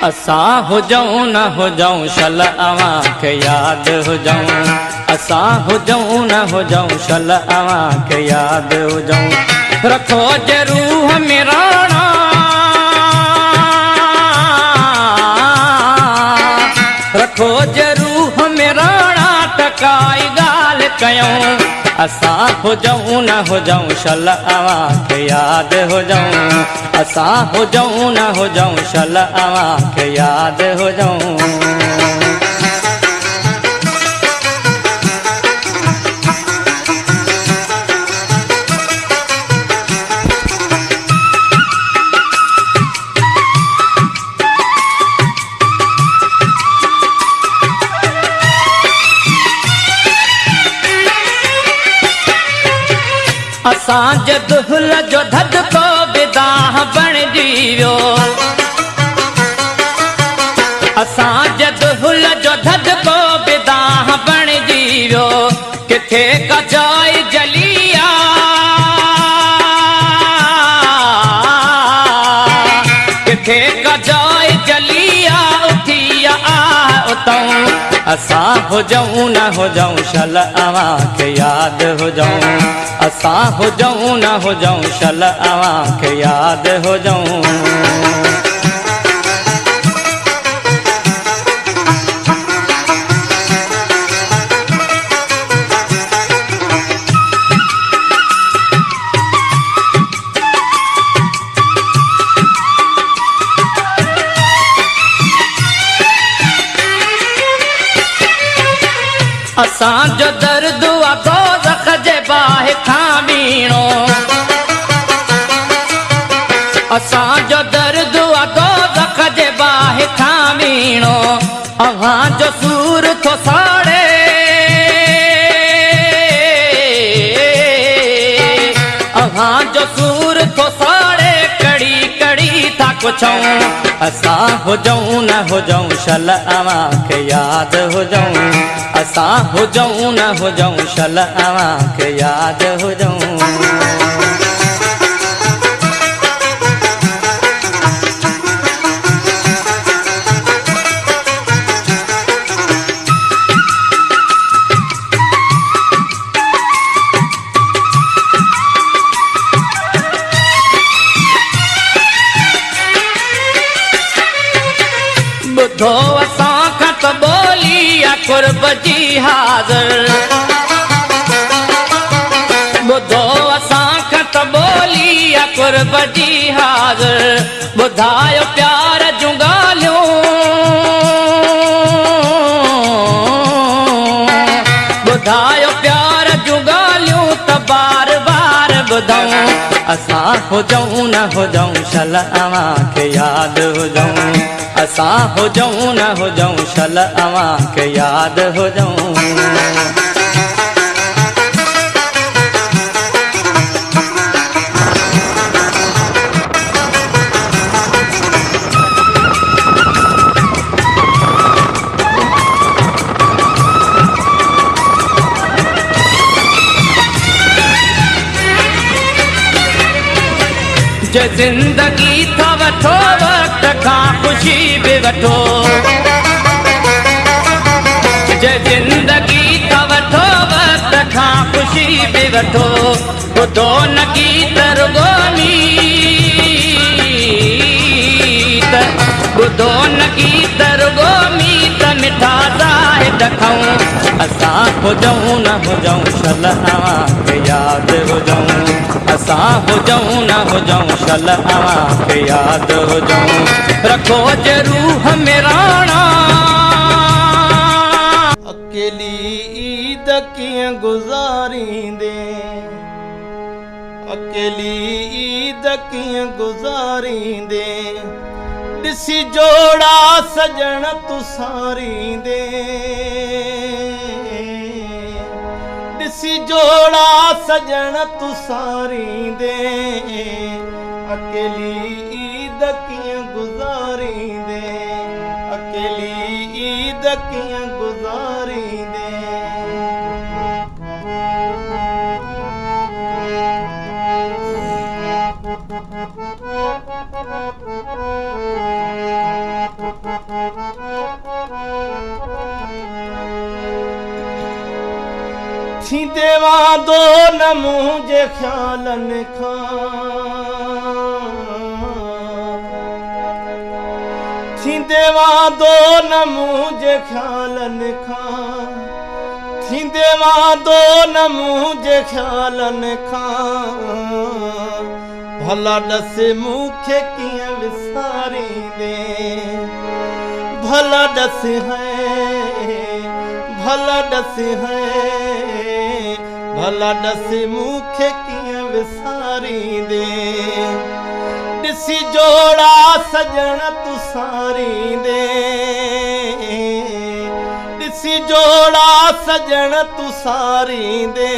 असा हो जाऊं न हो जाऊं शल अवा के याद हो जाऊं। असा हो जाऊं न हो जाऊं शल अवा के याद हो जाऊं। रखो जरूह मेरा रखो जरूह मेरा टकाई गाल कयूं। असा हो जाऊं न हो जाऊं शल अवा के याद हो जाऊं। असा हो जाऊं न हो जाऊं शल अवा के याद हो जाऊं। असां दुहल जो धद को बिदाह बण जीवियो। असां दुहल जो धद को बिदाह बण जीवियो। किथे कजाई जलिया किथे कजाई जलिया उठिया उतऊं। असा हो जाऊं न हो जाऊं शल अवा के याद हो जाऊं। असा हो जाऊं न हो जाऊं शल अवा के याद हो जाऊं। असां जो दर्द अगो रख जे बाहि खां बीणो। असां जो दर्द अगो रख जे बाहि खां बीणो। अव्हां जो सूर थो साड़े अव्हां जो सूर थो साड़े कड़ी कड़ी था कुछऊं। असा हो जाऊं न हो जाऊं शल अवा के याद हो जाऊं। असा हो जाऊं न हो जाऊं शल अवा के याद हो जाऊं। बुधो असां खां त बोली कुर्ब जी हाज़िर। बुधो असां खां त बोली कुर्ब जी हाज़िर। ॿुधायो प्यार जूं ॻाल्हियूं ॿुधायो प्यार जूं ॻाल्हियूं त बार बार ॿुधऊं। असां हो जाऊं न हो जाऊं शल अवा के याद हो जाऊं। असा हो जाऊं न हो जाऊं शल अवा के याद हो जाऊं। जे जिंदगी था वठो वक्त खां खुशी भी वठो। जे जिंदगी था वठो वक्त खां खुशी भी वठो। ॿुधो न गीत रुगो मीत ॿुधो न गीत रुगो मीत मिठा ज़ाहिद खाऊं। असा हो जाऊं न हो जाऊं शल अवा के याद हो जाऊं। असा हो जाऊं न हो जाऊं शल अवा के याद हो जाऊं। रखो जरूह मेरा अकेली ईद कियां गुज़ारींदे। अकेली ईद कियां गुज़ारींदे। ॾिसी जोड़ा सजण तूं सारींदे। ॾिसी जोड़ा सजण तूं सारींदे। अकेली ईद कियां गुज़ारींदे। अकेली ईद कियां गुज़ारींदे। थींदे वांदो न मुंहिंजे ख़्यालनि खां थींदे वांदो न मुंहिंजे ख़्यालनि खां थींदे वांदो न मुंहिंजे ख़्यालनि खां भला ॾस मूंखे कीअं विसारींदे भला ॾस है भला ॾस है भला ॾस मूंखे कीअं विसारींदे ॾिसी जोड़ा सजण तूं सारींदे ॾिसी जोड़ा सजण तूं सारींदे।